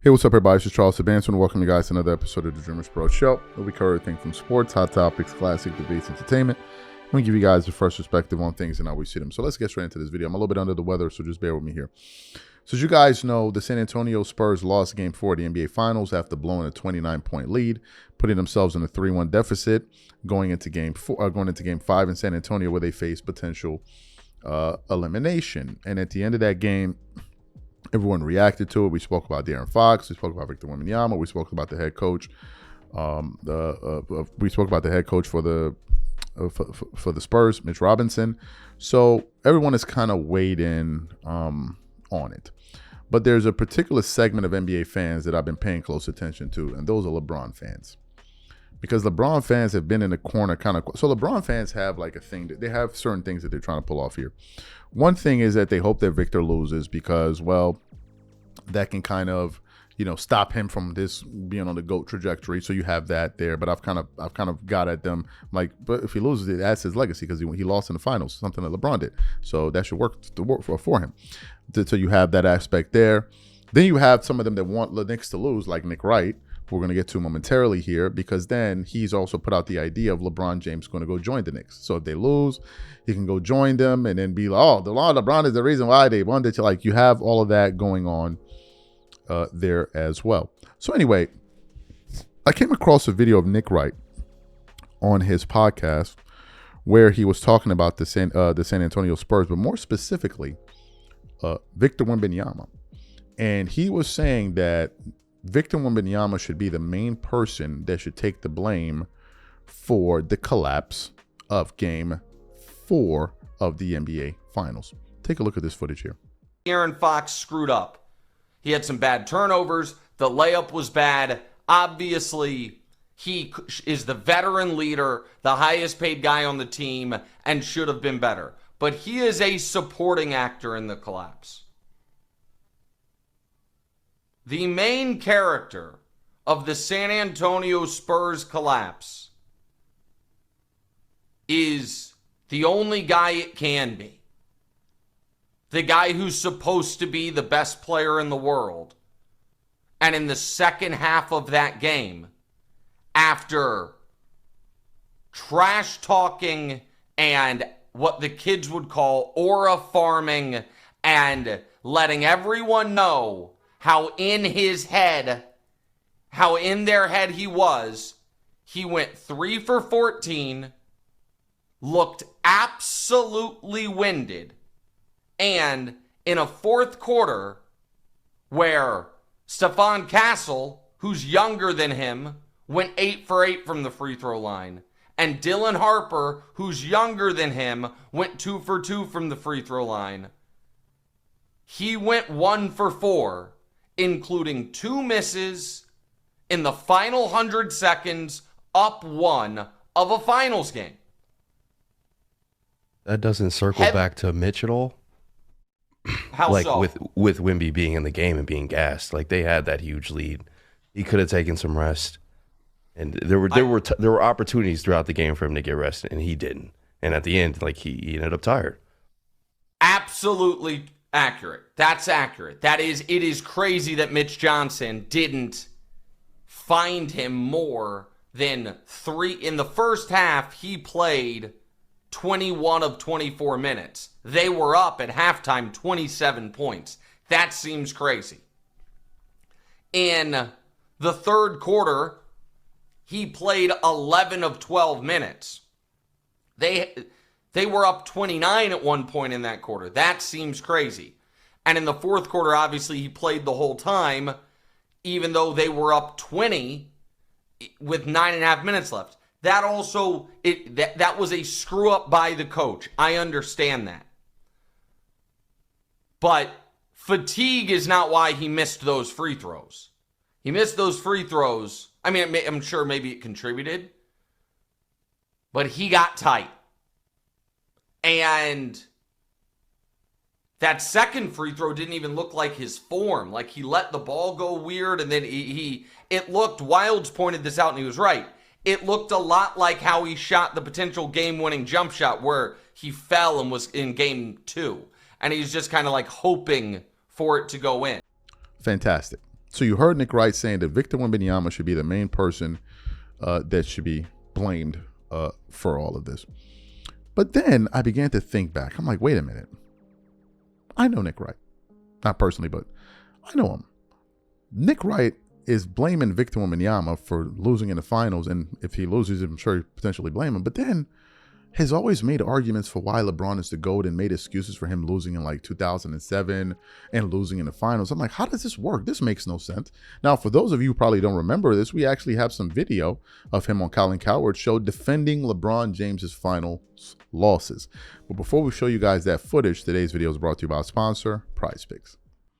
Hey, what's up, everybody? This is Charles Sabanson, and welcome you guys to another episode of the DREAMERSPRO show, where we cover everything from sports, hot topics, classic debates, entertainment, and we give you guys the first perspective on things and how we see them. So let's get straight into this video. I'm a little bit under the weather, so just bear with me here. So as you guys know, the San Antonio Spurs lost Game 4 of the NBA Finals after blowing a 29-point lead, putting themselves in a 3-1 deficit going into Game 5 in San Antonio, where they face potential elimination. And at the end of that game, everyone reacted to it. We spoke about De'Aaron Fox. We spoke about Victor Wembayama. We spoke about the head coach. We spoke about the head coach for the Spurs, Mitch Robinson. So everyone is kind of weighed in on it. But there's a particular segment of NBA fans that I've been paying close attention to, and those are LeBron fans. Because LeBron fans have been in the corner kind of. So LeBron fans have like a thing that they have certain things that they're trying to pull off here. One thing is that they hope that Victor loses because, well, that can kind of, stop him from this being on the GOAT trajectory. So you have that there. But I've kind of got at them like, but if he loses, that's his legacy because he lost in the finals, something that LeBron did. So that should work for him. So you have that aspect there. Then you have some of them that want the Knicks to lose, like Nick Wright, who we're going to get to momentarily here, because then he's also put out the idea of LeBron James going to go join the Knicks. So if they lose, he can go join them and then be like, oh, LeBron is the reason why they won. Like you have all of that going on there as well. So anyway, I came across a video of Nick Wright on his podcast where he was talking about the San Antonio Spurs, but more specifically, Victor Wembanyama. And he was saying that Victor Wembanyama should be the main person that should take the blame for the collapse of Game 4 of the NBA Finals. Take a look at this footage here. Aaron Fox screwed up. He had some bad turnovers. The layup was bad. Obviously, he is the veteran leader, the highest paid guy on the team, and should have been better. But he is a supporting actor in the collapse. The main character of the San Antonio Spurs collapse is the only guy it can be. The guy who's supposed to be the best player in the world. And in the second half of that game, after trash talking and what the kids would call aura farming and letting everyone know how in their head he went 3 for 14, looked absolutely winded, and in a fourth quarter where Stephon Castle, who's younger than him, went 8 for 8 from the free throw line, and Dylan Harper, who's younger than him, went 2 for 2 from the free throw line. He went 1 for 4. Including 2 misses in the final 100 seconds, up 1 of a finals game. That doesn't circle back to Mitch at all? How like so? with Wemby being in the game and being gassed. Like they had that huge lead. He could have taken some rest. And there were opportunities throughout the game for him to get rest, and he didn't. And at the end, like he ended up tired. Absolutely accurate. That's accurate. It is crazy that Mitch Johnson didn't find him more than 3. In the first half, he played 21 of 24 minutes. They were up at halftime 27 points. That seems crazy. In the third quarter, he played 11 of 12 minutes. They were up 29 at one point in that quarter. That seems crazy. And in the fourth quarter, obviously, he played the whole time, even though they were up 20 with 9.5 minutes left. That also, that was a screw up by the coach. I understand that. But fatigue is not why he missed those free throws. He missed those free throws. I mean, I'm sure maybe it contributed. But he got tight. And that second free throw didn't even look like his form. Like he let the ball go weird, and then it looked, Wilds pointed this out and he was right. It looked a lot like how he shot the potential game-winning jump shot where he fell and was in game 2. And he's just kind of like hoping for it to go in. Fantastic. So you heard Nick Wright saying that Victor Wembanyama should be the main person that should be blamed for all of this. But then I began to think back. I'm like, wait a minute. I know Nick Wright. Not personally, but I know him. Nick Wright is blaming Victor Wembanyama for losing in the finals. And if he loses, I'm sure he potentially blame him. But then has always made arguments for why LeBron is the GOAT and made excuses for him losing in like 2007 and losing in the finals. I'm like, how does this work? This makes no sense. Now, for those of you who probably don't remember this, we actually have some video of him on Colin Cowherd's show defending LeBron James's finals losses. But before we show you guys that footage, today's video is brought to you by our sponsor, Prize Picks.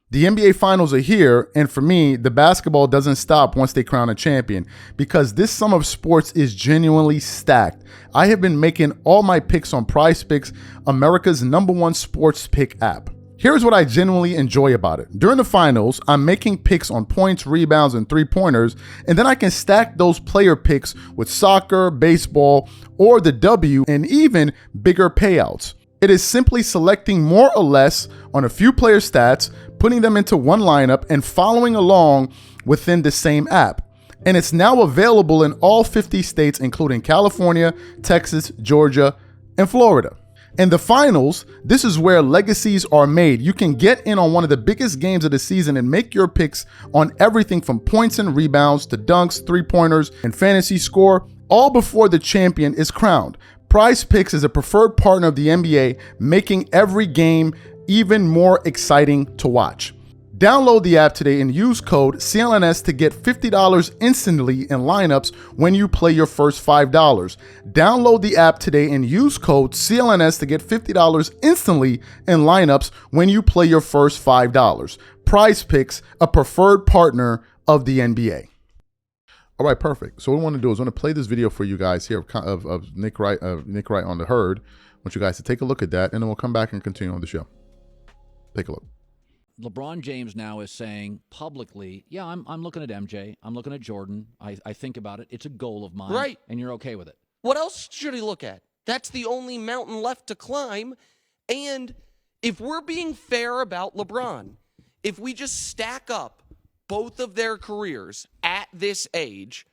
The NBA Finals are here, and for me, the basketball doesn't stop once they crown a champion because this summer of sports is genuinely stacked. I have been making all my picks on Prize Picks, America's #1 sports pick app. Here's what I genuinely enjoy about it. During the finals, I'm making picks on points, rebounds, and three-pointers, and then I can stack those player picks with soccer, baseball, or the W, and even bigger payouts. It is simply selecting more or less on a few player stats, putting them into one lineup, and following along within the same app. And it's now available in all 50 states, including California, Texas, Georgia, and Florida. In the finals, this is where legacies are made. You can get in on one of the biggest games of the season and make your picks on everything from points and rebounds to dunks, three-pointers, and fantasy score, all before the champion is crowned. Prize Picks is a preferred partner of the NBA, making every game even more exciting to watch. Download the app today and use code CLNS to get $50 instantly in lineups when you play your first $5. Download the app today and use code CLNS to get $50 instantly in lineups when you play your first $5. Prize Picks, a preferred partner of the NBA. All right, perfect. So what I want to do is I want to play this video for you guys here of Nick Wright on the Herd. I want you guys to take a look at that, and then we'll come back and continue on the show. Take a look. LeBron James now is saying publicly, yeah, I'm looking at MJ. I'm looking at Jordan. I think about it. It's a goal of mine. Right. And you're okay with it. What else should he look at? That's the only mountain left to climb. And if we're being fair about LeBron, if we just stack up both of their careers at this age,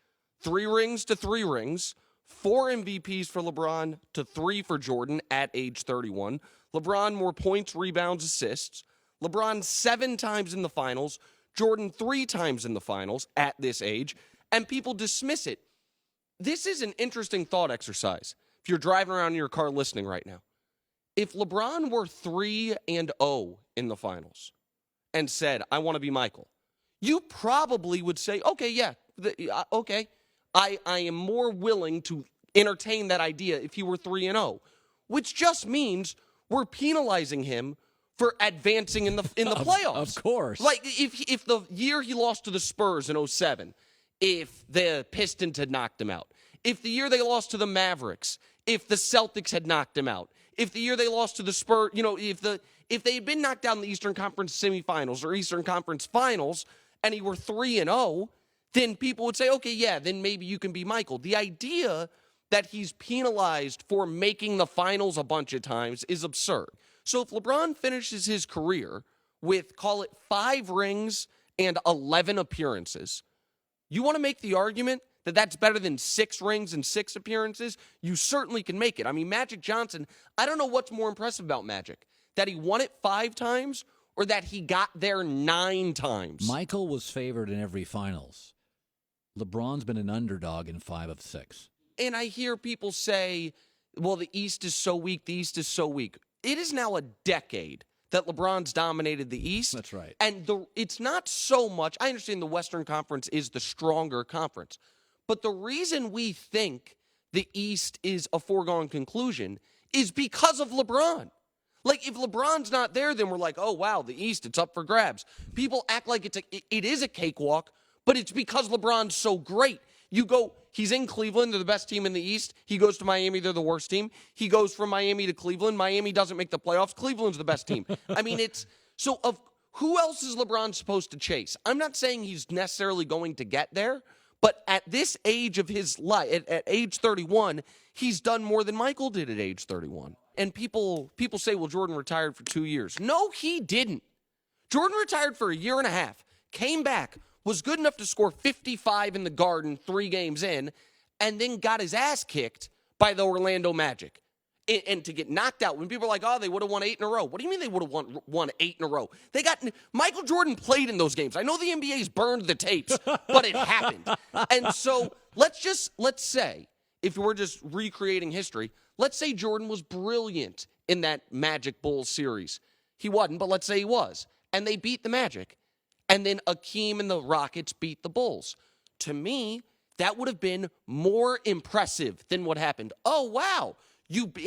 3 rings to 3 rings, 4 MVPs for LeBron to 3 for Jordan at age 31. LeBron more points, rebounds, assists. LeBron 7 times in the finals, Jordan 3 times in the finals at this age, and people dismiss it. This is an interesting thought exercise. If you're driving around in your car listening right now, if LeBron were 3-0 in the finals and said, I want to be Michael, you probably would say, okay, yeah, okay. I am more willing to entertain that idea if he were 3-0, which just means we're penalizing him for advancing in the playoffs. Of course. Like if the year he lost to the Spurs in 2007, if the Pistons had knocked him out, if the year they lost to the Mavericks, if the Celtics had knocked him out, if the year they lost to the Spurs, if they had been knocked down in the Eastern Conference semifinals or Eastern Conference finals, and he were 3-0, then people would say, okay, yeah, then maybe you can be Michael. The idea that he's penalized for making the finals a bunch of times is absurd. So if LeBron finishes his career with, call it 5 rings and 11 appearances, you want to make the argument that that's better than 6 rings and 6 appearances? You certainly can make it. I mean, Magic Johnson, I don't know what's more impressive about Magic, that he won it 5 times or that he got there 9 times. Michael was favored in every finals. LeBron's been an underdog in 5 of 6. And I hear people say, well, the East is so weak, the East is so weak. It is now a decade that LeBron's dominated the East. That's right. And it's not so much, I understand the Western Conference is the stronger conference, but the reason we think the East is a foregone conclusion is because of LeBron. Like, if LeBron's not there, then we're like, oh, wow, the East, it's up for grabs. People act like it is a cakewalk, but it's because LeBron's so great. You go, he's in Cleveland, they're the best team in the East. He goes to Miami, they're the worst team. He goes from Miami to Cleveland. Miami doesn't make the playoffs. Cleveland's the best team. I mean, who else is LeBron supposed to chase? I'm not saying he's necessarily going to get there, but at this age of his life, at age 31, he's done more than Michael did at age 31. And people say, well, Jordan retired for 2 years. No, he didn't. Jordan retired for a year and a half, came back, was good enough to score 55 in the Garden 3 games in, and then got his ass kicked by the Orlando Magic. And to get knocked out when people are like, oh, they would have won 8 in a row. What do you mean they would have won 8 in a row? Michael Jordan played in those games. I know the NBA's burned the tapes, but it happened. And so let's say, if we're just recreating history, let's say Jordan was brilliant in that Magic Bulls series. He wasn't, but let's say he was. And they beat the Magic. And then Akeem and the Rockets beat the Bulls. To me, that would have been more impressive than what happened. Oh, wow.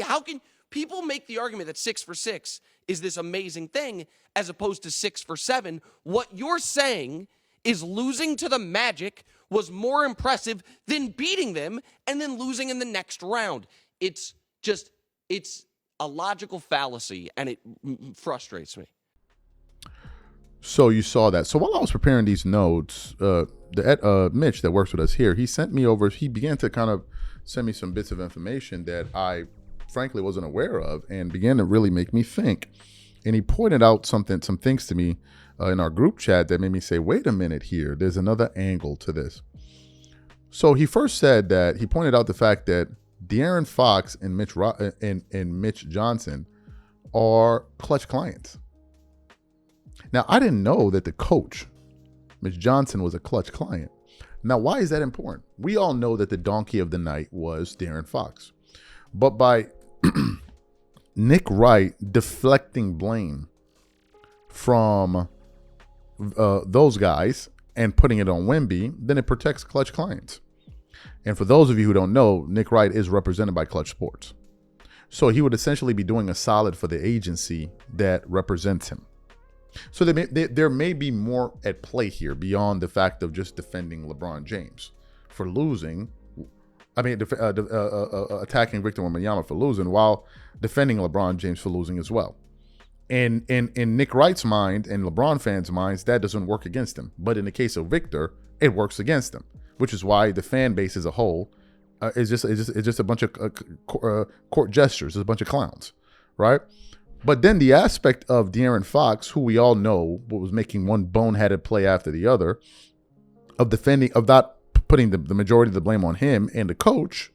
How can people make the argument that 6 for 6 is this amazing thing as opposed to 6 for 7? What you're saying is losing to the Magic was more impressive than beating them and then losing in the next round. It's a logical fallacy, and it frustrates me. So you saw that. So while I was preparing these notes, Mitch that works with us here, he began to kind of send me some bits of information that I frankly wasn't aware of and began to really make me think. And he pointed out some things to me in our group chat that made me say, wait a minute here, there's another angle to this. So he first said that he pointed out the fact that De'Aaron Fox and Mitch Johnson are clutch clients. Now, I didn't know that the coach, Mitch Johnson, was a clutch client. Now, why is that important? We all know that the donkey of the night was De'Aaron Fox. But by Nick Wright deflecting blame from those guys and putting it on Wemby, then it protects clutch clients. And for those of you who don't know, Nick Wright is represented by Clutch Sports. So he would essentially be doing a solid for the agency that represents him. So there may be more at play here beyond the fact of just defending LeBron James for losing. Attacking Victor Wembayama for losing while defending LeBron James for losing as well. And in Nick Wright's mind and LeBron fans' minds, that doesn't work against him. But in the case of Victor, it works against him, which is why the fan base as a whole is just a bunch of court gestures. It's a bunch of clowns, right? But then the aspect of De'Aaron Fox, who we all know was making one boneheaded play after the other, of not putting the majority of the blame on him and the coach,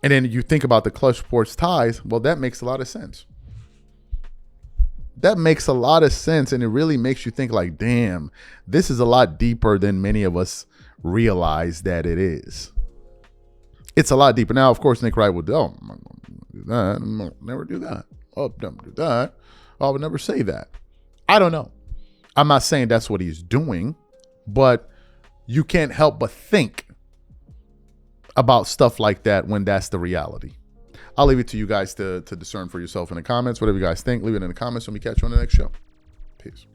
and then you think about the Clutch Sports ties, well, that makes a lot of sense. That makes a lot of sense, and it really makes you think like, damn, this is a lot deeper than many of us realize that it is. It's a lot deeper. Now, of course, Nick Wright would, I'm not going to do that. I'm not, never do that. Oh, don't do that. I would never say that. I don't know. I'm not saying that's what he's doing, but you can't help but think about stuff like that when that's the reality. I'll leave it to you guys to discern for yourself in the comments. Whatever you guys think, leave it in the comments, and we catch you on the next show. Peace.